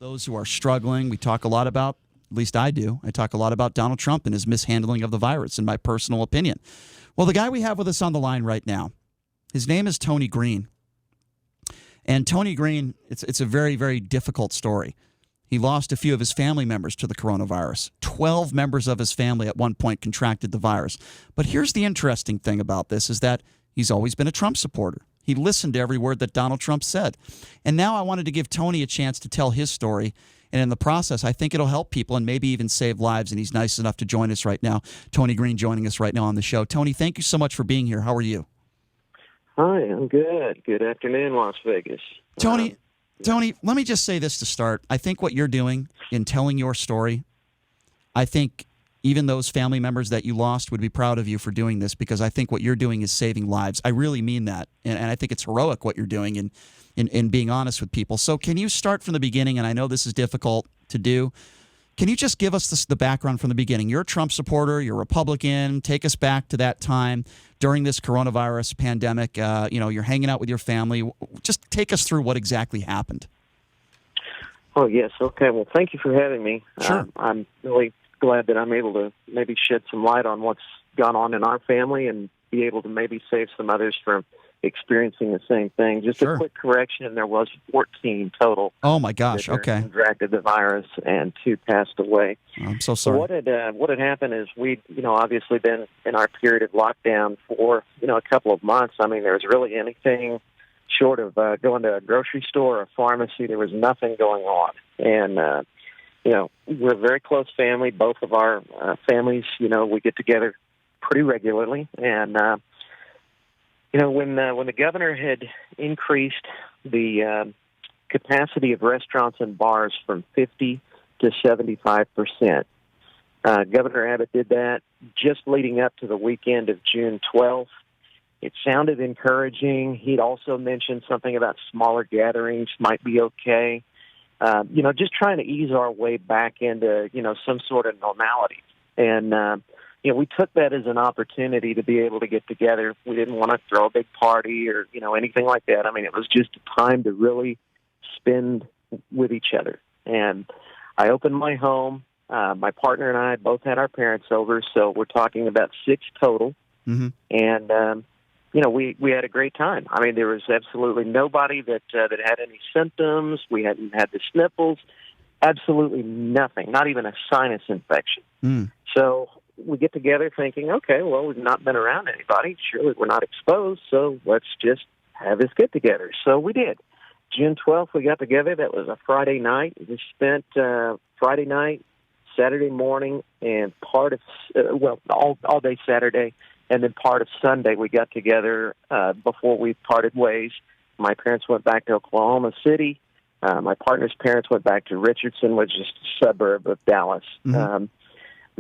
those who are struggling. We talk a lot about, at least I do, I talk a lot about Donald Trump and his mishandling of the virus, in my personal opinion. Well, the guy we have with us on the line right now, his name is Tony Green. And Tony Green, it's a very, very difficult story. He lost a few of his family members to the coronavirus. 12 members of his family at one point contracted the virus. But here's the interesting thing about this is that he's always been a Trump supporter. He listened to every word that Donald Trump said. And now I wanted to give Tony a chance to tell his story. And in the process, I think it'll help people and maybe even save lives. And he's nice enough to join us right now. Tony Green joining us right now on the show. Tony, thank you so much for being here. How are you? Hi, I'm good. Good afternoon, Las Vegas. Tony, let me just say this to start. I think what you're doing in telling your story, I think even those family members that you lost would be proud of you for doing this, because I think what you're doing is saving lives. I really mean that. And I think it's heroic what you're doing in being honest with people. So can you start from the beginning? And I know this is difficult to do. Can you just give us the background from the beginning? You're a Trump supporter. You're a Republican. Take us back to that time during this coronavirus pandemic. You're hanging out with your family. Just take us through what exactly happened. Oh, yes. Okay. Well, thank you for having me. Sure. I'm really glad that I'm able to maybe shed some light on what's gone on in our family and be able to maybe save some others from experiencing the same thing. Just Sure. a quick correction, there was 14 total. Oh, my gosh. Okay. Contracted the virus and 2 passed away. I'm so sorry. What had happened is we'd, obviously been in our period of lockdown for, a couple of months. I mean, there was really anything short of going to a grocery store or a pharmacy. There was nothing going on. And, we're a very close family. Both of our families, we get together pretty regularly. And, when the governor had increased the capacity of restaurants and bars from 50 to 75%, Governor Abbott did that just leading up to the weekend of June 12th. It sounded encouraging. He'd also mentioned something about smaller gatherings might be okay. Just trying to ease our way back into, some sort of normality. And, we took that as an opportunity to be able to get together. We didn't want to throw a big party or, anything like that. I mean, it was just a time to really spend with each other. And I opened my home. My partner and I both had our parents over, so we're talking about 6 total. Mm-hmm. And, we had a great time. I mean, there was absolutely nobody that had any symptoms. We hadn't had the sniffles. Absolutely nothing, not even a sinus infection. Mm. So we get together thinking, okay, well, we've not been around anybody. Surely we're not exposed, so let's just have this get-together. So we did. June 12th, we got together. That was a Friday night. We spent Friday night, Saturday morning, and part of, all day Saturday, and then part of Sunday we got together before we parted ways. My parents went back to Oklahoma City. My partner's parents went back to Richardson, which is a suburb of Dallas. Mm-hmm.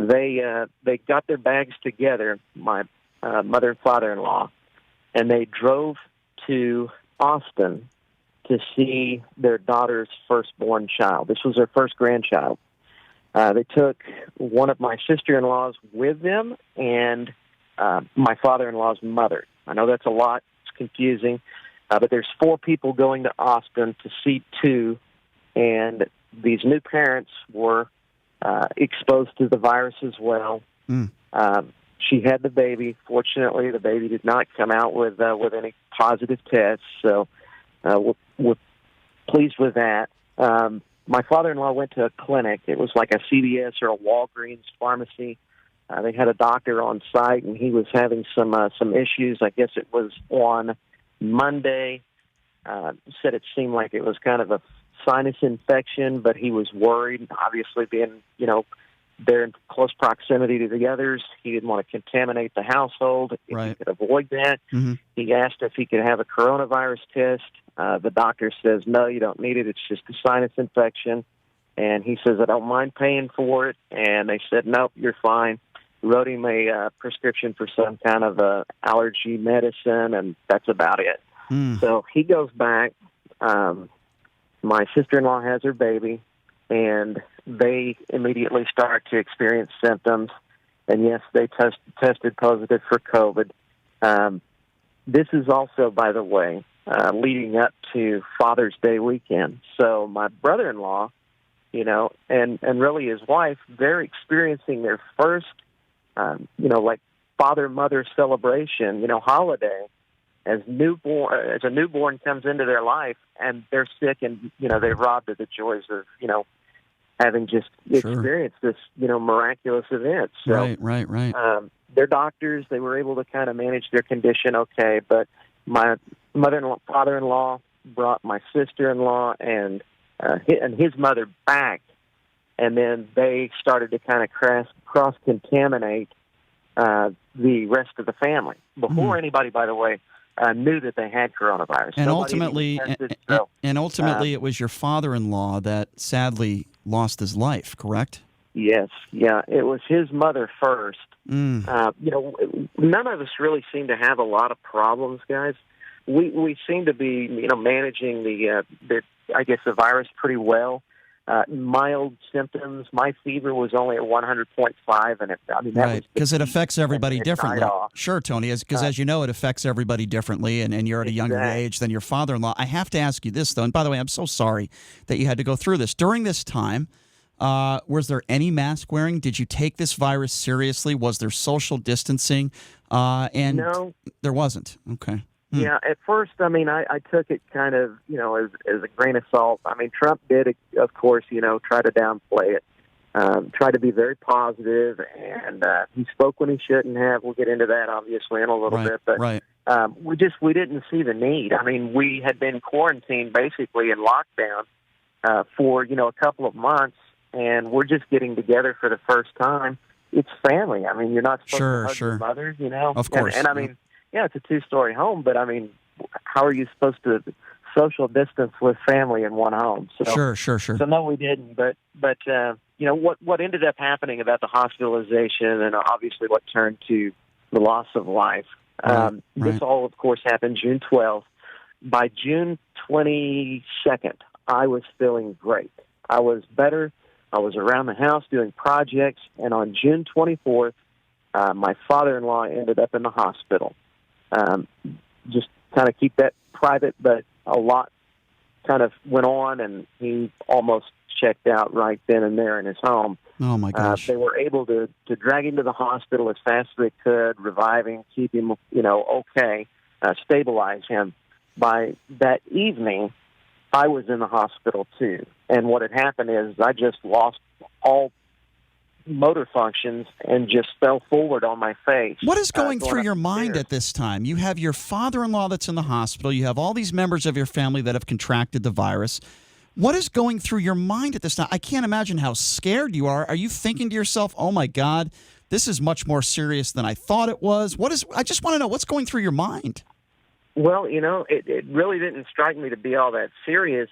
They got their bags together, my mother and father-in-law, and they drove to Austin to see their daughter's firstborn child. This was their first grandchild. They took one of my sister-in-laws with them and my father-in-law's mother. I know that's a lot. It's confusing. But there's 4 people going to Austin to see 2, and these new parents were exposed to the virus as well. Mm. She had the baby. Fortunately, the baby did not come out with any positive tests, so we're pleased with that. My father-in-law went to a clinic. It was like a CVS or a Walgreens pharmacy. They had a doctor on site, and he was having some issues. I guess it was on Monday. Said it seemed like it was kind of a sinus infection, but he was worried, obviously being, they're in close proximity to the others. He didn't want to contaminate the household. If Right. he could avoid that, Mm-hmm. he asked if he could have a coronavirus test. The doctor says, no, you don't need it. It's just a sinus infection. And he says, I don't mind paying for it. And they said, nope, you're fine. Wrote him a prescription for some kind of allergy medicine, and that's about it. Mm. So he goes back. My sister-in-law has her baby, and they immediately start to experience symptoms. And yes, they tested positive for COVID. This is also, by the way, leading up to Father's Day weekend. So my brother-in-law and really his wife, they're experiencing their first, like father-mother celebration, holiday as a newborn comes into their life, and they're sick, and, they're robbed of the joys of, having just experienced this, miraculous event. So, Right. Their doctors, they were able to kind of manage their condition okay, but my father-in-law brought my sister-in-law and his mother back, and then they started to kind of cross-contaminate the rest of the family before anybody, by the way, knew that they had coronavirus. And Nobody ultimately, it was your father-in-law that sadly lost his life, correct? Yes, yeah. It was his mother first. None of us really seem to have a lot of problems, guys. We seem to be, managing the virus pretty well. Mild symptoms. My fever was only at 100.5, and right, because it affects everybody differently. Sure, Tony, because as you know, it affects everybody differently, and you're at a younger age than your father-in-law. I have to ask you this, though, and by the way, I'm so sorry that you had to go through this. During this time, was there any mask wearing? Did you take this virus seriously? Was there social distancing? And no, there wasn't. Okay. Yeah, at first, I took it kind of, as a grain of salt. Trump did, of course, try to downplay it, try to be very positive, and he spoke when he shouldn't have. We'll get into that, obviously, in a little bit. But we didn't see the need. We had been quarantined, basically, in lockdown for, a couple of months, and we're just getting together for the first time. It's family. You're not supposed to hug your mothers, Of course. And yeah, it's a two-story home, but how are you supposed to social distance with family in one home? So, Sure. So no, we didn't. But what ended up happening about the hospitalization, and obviously what turned to the loss of life. This all, of course, happened June 12th. By June 22nd, I was feeling great. I was better. I was around the house doing projects, and on June 24th, my father-in-law ended up in the hospital. Just kind of keep that private, but a lot kind of went on, and he almost checked out right then and there in his home. Oh, my gosh. They were able to drag him to the hospital as fast as they could, revive him, keep him, okay, stabilize him. By that evening, I was in the hospital, too. And what had happened is I just lost all motor functions and just fell forward on my face. What is going through your mind at this time? You have your father-in-law that's in the hospital. You have all these members of your family that have contracted the virus. What is going through your mind at this time? I can't imagine how scared you are. Are you thinking to yourself, oh, my God, this is much more serious than I thought it was? I just want to know what's going through your mind. Well, it really didn't strike me to be all that serious.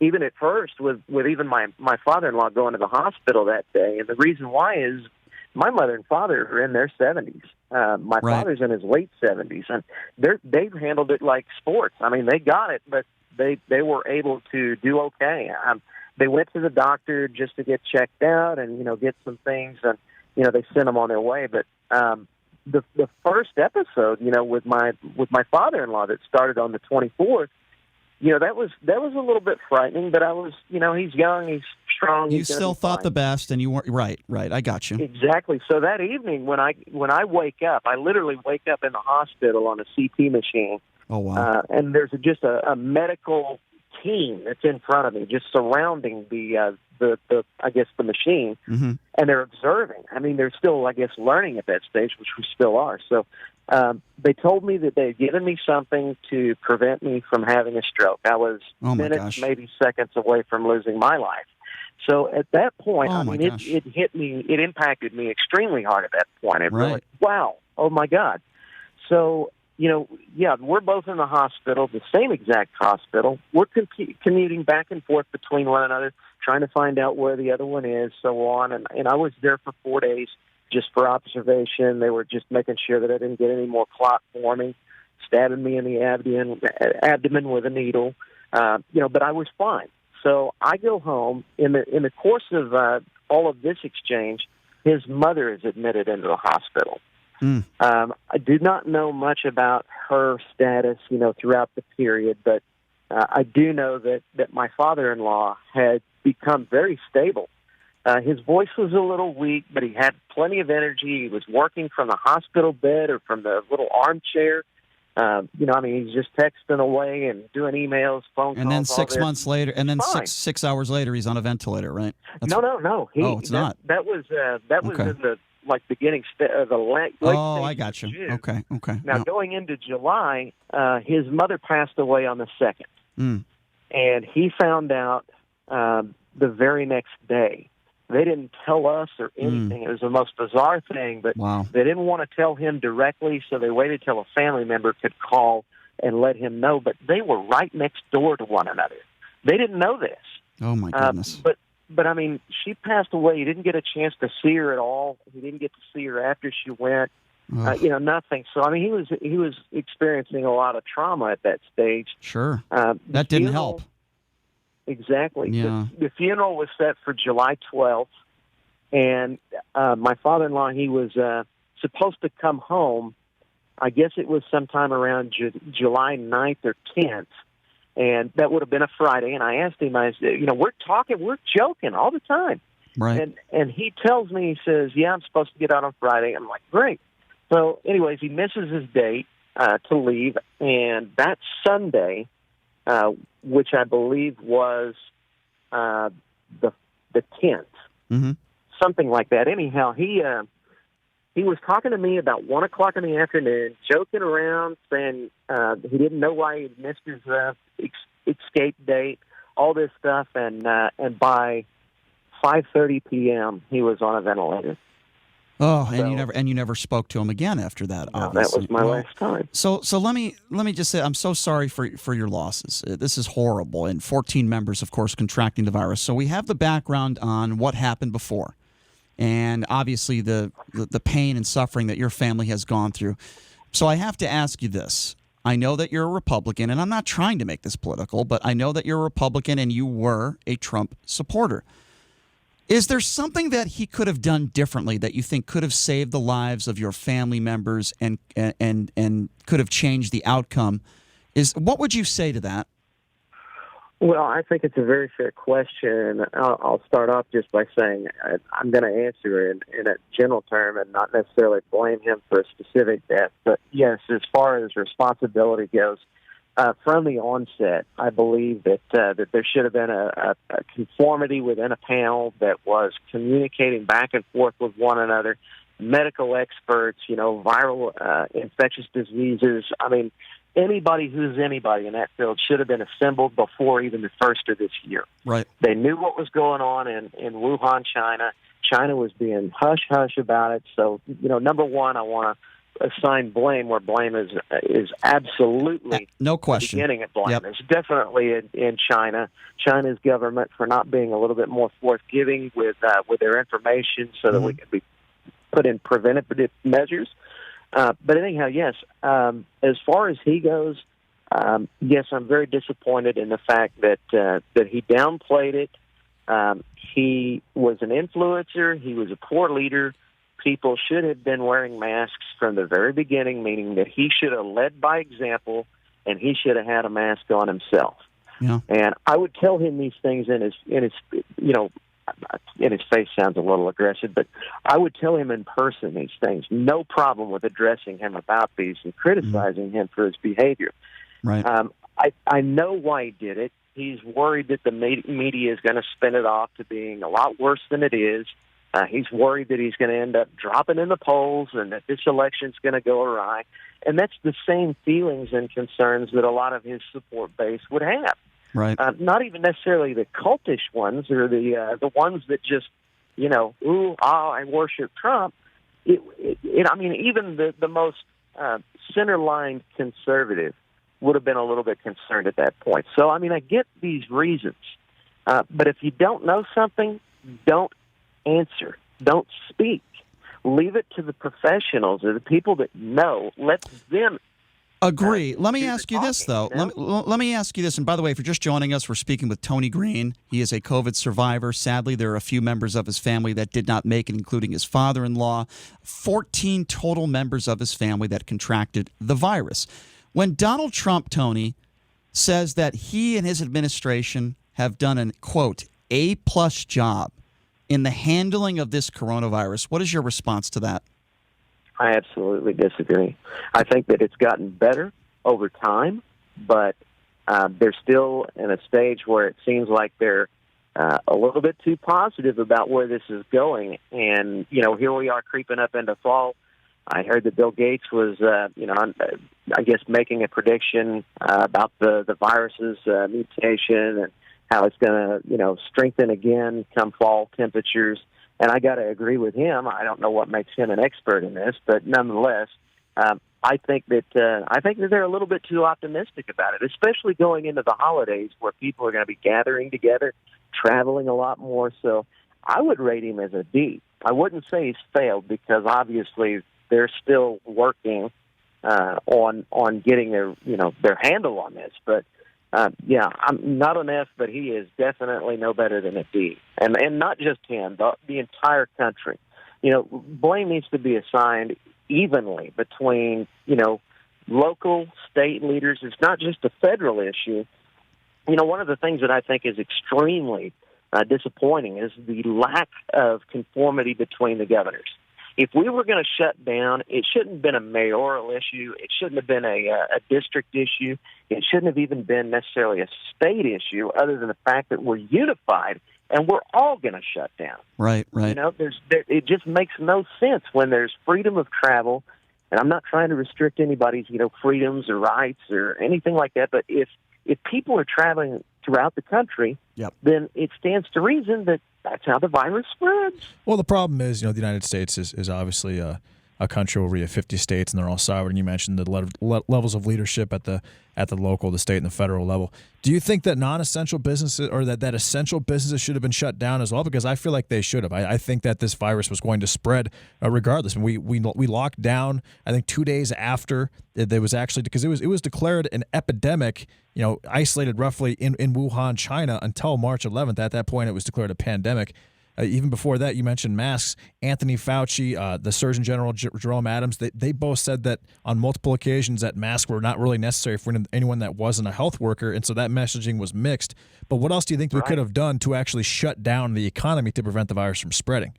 Even at first, with even my father-in-law going to the hospital that day. And the reason why is my mother and father are in their 70s. My father's in his late 70s, and they've handled it like sports. They got it, but they were able to do okay. They went to the doctor just to get checked out and, get some things, and, they sent them on their way. But the first episode, with my father-in-law that started on the 24th, that was a little bit frightening, but I was, he's young, he's strong. You still thought the best, and you weren't right. I got you. Exactly. So that evening, when I wake up, I literally wake up in the hospital on a CT machine. Oh wow! And there's just a medical team that's in front of me, just surrounding the machine, and they're observing. They're still, learning at that stage, which we still are. So. They told me that they had given me something to prevent me from having a stroke. I was minutes, maybe seconds away from losing my life. So at that point, it hit me, it impacted me extremely hard at that point. Really, wow, oh my God. So, we're both in the hospital, the same exact hospital. We're commuting back and forth between one another, trying to find out where the other one is, so on. And I was there for 4 days. Just for observation. They were just making sure that I didn't get any more clot forming, stabbing me in the abdomen with a needle, but I was fine. So I go home. In the course of all of this exchange, his mother is admitted into the hospital. I do not know much about her status, throughout the period, but I do know that my father-in-law had become very stable. His voice was a little weak, but he had plenty of energy. He was working from the hospital bed or from the little armchair. He's just texting away and doing emails, phone calls. And then 6 months later, and then fine. six hours later, he's on a ventilator, right? No. It's not. That was Okay. in the beginning the late I got stages you. of June. Okay. Now No. going into July, his mother passed away on the 2nd, and he found out the very next day. They didn't tell us or anything. It was the most bizarre thing, but Wow. they didn't want to tell him directly, so they waited till a family member could call and let him know. But they were right next door to one another. They didn't know this. Oh, my goodness. But I mean, she passed away. He didn't get a chance to see her at all. He didn't get to see her after she went. Nothing. So I mean, he was experiencing a lot of trauma at that stage. Sure. The That didn't funeral- help. Exactly. Yeah. The funeral was set for July 12th, and my father-in-law, he was supposed to come home. I guess it was sometime around July 9th or 10th, and that would have been a Friday. And I asked him, I said, we're joking all the time. Right. And he tells me, he says, yeah, I'm supposed to get out on Friday. I'm like, great. So anyways, he misses his date to leave, and that Sunday, which I believe was the 10th, something like that. Anyhow, he was talking to me about 1:00 in the afternoon, joking around, saying he didn't know why he missed his escape date, all this stuff, and by 5:30 p.m. he was on a ventilator. Oh, and you never spoke to him again after that. No, obviously. that was my last time. So let me just say, I'm so sorry for your losses. This is horrible, and 14 members, of course, contracting the virus. So we have the background on what happened before, and obviously the pain and suffering that your family has gone through. So I have to ask you this. I know that you're a Republican, and I'm not trying to make this political, but I know that you're a Republican and you were a Trump supporter. Is there something that he could have done differently that you think could have saved the lives of your family members and could have changed the outcome? What would you say to that? Well, I think it's a very fair question. I'll start off just by saying I'm going to answer it in a general term and not necessarily blame him for a specific death. But yes, as far as responsibility goes, from the onset, I believe that there should have been a conformity within a panel that was communicating back and forth with one another, medical experts, viral infectious diseases. I mean, anybody who's anybody in that field should have been assembled before even the first of this year. Right. They knew what was going on in Wuhan, China. China was being hush-hush about it. So, number one, I want to assign blame where blame is absolutely no question. The beginning of blame. Yep. It's definitely in China's government for not being a little bit more forthgiving with their information so that we can be put in preventative measures. But anyhow, yes, as far as he goes, yes, I'm very disappointed in the fact that he downplayed it. He was an influencer. He was a poor leader. People should have been wearing masks from the very beginning, meaning that he should have led by example, and he should have had a mask on himself. Yeah. And I would tell him these things in his face sounds a little aggressive, but I would tell him in person these things. No problem with addressing him about these and criticizing him for his behavior. Right. I know why he did it. He's worried that the media is going to spin it off to being a lot worse than it is. He's worried that he's going to end up dropping in the polls and that this election's going to go awry. And that's the same feelings and concerns that a lot of his support base would have. Right. Not even necessarily the cultish ones or the ones that just, I worship Trump. Even the most center-line conservative would have been a little bit concerned at that point. So, I get these reasons. But if you don't know something, don't answer. Don't speak. Leave it to the professionals or the people that know. Let them agree. Let me ask you this, though. Let me ask you this. And by the way, if you're just joining us, we're speaking with Tony Green. He is a COVID survivor. Sadly, there are a few members of his family that did not make it, including his father-in-law. 14 total members of his family that contracted the virus. When Donald Trump, Tony, says that he and his administration have done an, quote, A-plus job in the handling of this coronavirus. What is your response to that? I absolutely disagree. I think that it's gotten better over time, but they're still in a stage where it seems like they're a little bit too positive about where this is going. And, here we are creeping up into fall. I heard that Bill Gates was, I guess making a prediction about the virus's mutation and how it's going to, strengthen again come fall temperatures. And I got to agree with him. I don't know what makes him an expert in this, but nonetheless, I think that they're a little bit too optimistic about it, especially going into the holidays where people are going to be gathering together, traveling a lot more. So I would rate him as a D. I wouldn't say he's failed because obviously they're still working on getting their handle on this. But I'm not an F, but he is definitely no better than a D. And not just him, the entire country. Blame needs to be assigned evenly between, local, state leaders. It's not just a federal issue. One of the things that I think is extremely disappointing is the lack of conformity between the governors. If we were going to shut down, it shouldn't have been a mayoral issue. It shouldn't have been a district issue. It shouldn't have even been necessarily a state issue, other than the fact that we're unified and we're all going to shut down. Right. It just makes no sense when there's freedom of travel. And I'm not trying to restrict anybody's, freedoms or rights or anything like that. But if people are traveling throughout the country, then it stands to reason that that's how the virus spreads. Well, the problem is, the United States is obviously a country where we have 50 states and they're all sovereign. You mentioned the levels of leadership at the local, the state, and the federal level. Do you think that non-essential businesses or that essential businesses should have been shut down as well? Because I feel like they should have. I think that this virus was going to spread regardless. And we locked down, I think, 2 days after there was actually, because it was declared an epidemic, isolated roughly in Wuhan, China, until March 11th. At that point, it was declared a pandemic. Even before that, you mentioned masks. Anthony Fauci, the Surgeon General, Jerome Adams, they both said that on multiple occasions that masks were not really necessary for anyone that wasn't a health worker, and so that messaging was mixed. But what else do you think we could have done to actually shut down the economy to prevent the virus from spreading?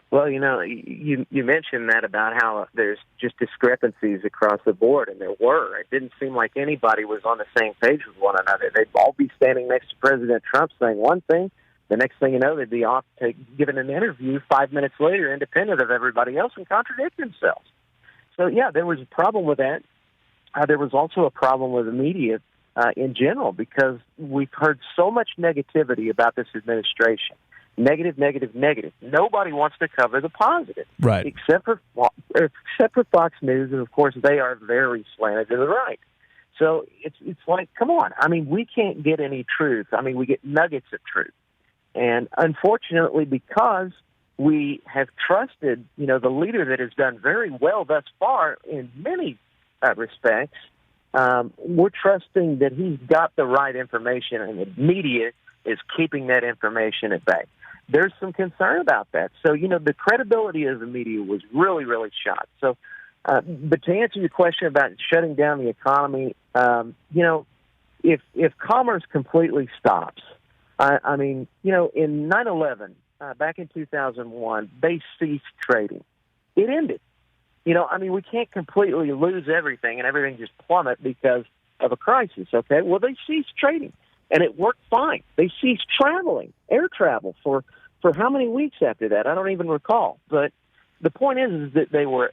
Well, you mentioned that about how there's just discrepancies across the board, and there were. It didn't seem like anybody was on the same page with one another. They'd all be standing next to President Trump saying one thing. The next thing you know, they'd be off giving an interview 5 minutes later, independent of everybody else, and contradict themselves. So, there was a problem with that. There was also a problem with the media in general, because we've heard so much negativity about this administration. Negative, negative, negative. Nobody wants to cover the positive, right? Except for Fox News, and of course they are very slanted to the right. So it's like, come on. I mean, we can't get any truth. I mean, we get nuggets of truth. And unfortunately, because we have trusted, the leader that has done very well thus far in many respects, we're trusting that he's got the right information, and the media is keeping that information at bay. There's some concern about that. So, the credibility of the media was really, really shot. So, but to answer your question about shutting down the economy, if commerce completely stops, I mean, in 9/11, back in 2001, they ceased trading. It ended. We can't completely lose everything and everything just plummet because of a crisis, okay? Well, they ceased trading, and it worked fine. They ceased traveling, air travel, for how many weeks after that? I don't even recall. But the point is that they were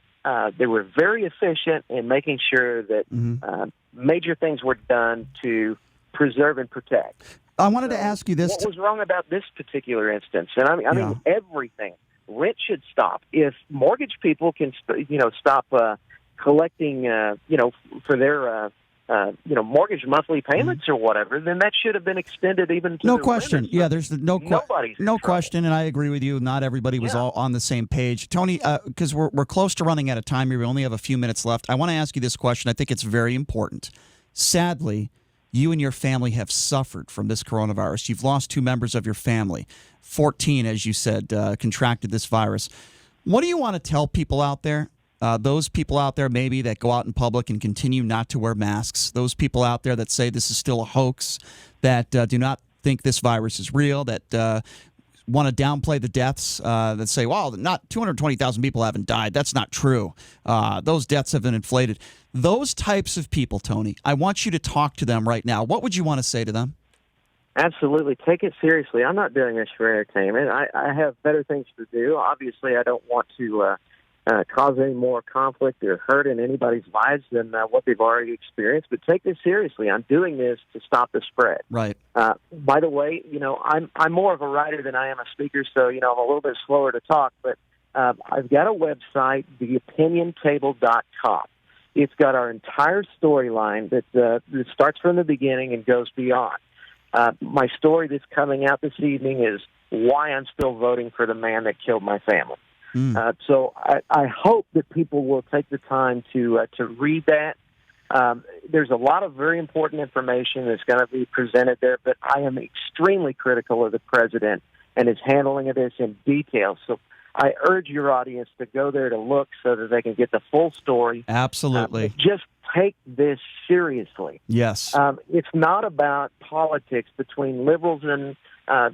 very efficient in making sure that major things were done to preserve and protect. I wanted to ask you this. What was wrong about this particular instance? And I mean, everything. Rent should stop. If mortgage people can, stop collecting, for their, mortgage monthly payments or whatever, then that should have been extended even to no the question. renters. Yeah, there's Nobody's no question, and I agree with you. Not everybody was all on the same page. Tony, because we're close to running out of time here. We only have a few minutes left. I want to ask you this question. I think it's very important. Sadly, you and your family have suffered from this coronavirus. You've lost 2 members of your family. 14, as you said, contracted this virus. What do you want to tell people out there? Those people out there maybe that go out in public and continue not to wear masks. Those people out there that say this is still a hoax, that do not think this virus is real, that want to downplay the deaths, that say, well, not 220,000 people haven't died. That's not true. Those deaths have been inflated. Those types of people, Tony, I want you to talk to them right now. What would you want to say to them? Absolutely. Take it seriously. I'm not doing this for entertainment. I have better things to do. Obviously, I don't want to cause any more conflict or hurt in anybody's lives than what they've already experienced. But take this seriously. I'm doing this to stop the spread. Right. By the way, I'm more of a writer than I am a speaker, so I'm a little bit slower to talk. But I've got a website, theopiniontable.com. It's got our entire storyline that starts from the beginning and goes beyond. My story that's coming out this evening is why I'm still voting for the man that killed my family. So I hope that people will take the time to read that. There's a lot of very important information that's going to be presented there, but I am extremely critical of the president and his handling of this in detail. So I urge your audience to go there to look so that they can get the full story. Absolutely. Just take this seriously. Yes. It's not about politics between liberals and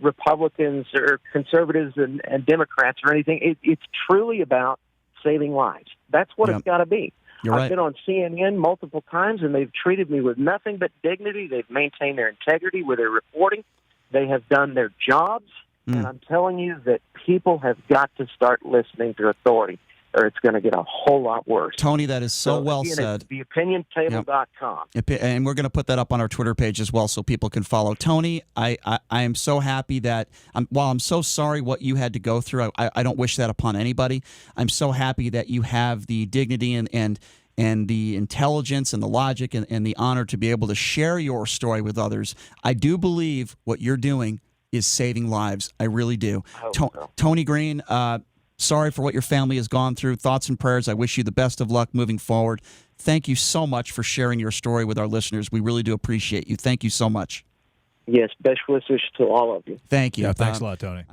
Republicans or conservatives and Democrats or anything. It's truly about saving lives. That's what it's got to be. You're right. I've been on CNN multiple times, and they've treated me with nothing but dignity. They've maintained their integrity with their reporting. They have done their jobs. And I'm telling you that people have got to start listening to authority, or it's going to get a whole lot worse. Tony, that is so well said. It's theopiniontable.com. And we're going to put that up on our Twitter page as well so people can follow. Tony, I am so happy that, while I'm so sorry what you had to go through, I don't wish that upon anybody. I'm so happy that you have the dignity and the intelligence and the logic and the honor to be able to share your story with others. I do believe what you're doing is saving lives. I really do. Tony Green, sorry for what your family has gone through. Thoughts and prayers. I wish you the best of luck moving forward. Thank you so much for sharing your story with our listeners. We really do appreciate you. Thank you so much. Yes, best wishes to all of you. Thank you. Yeah, thanks a lot, Tony.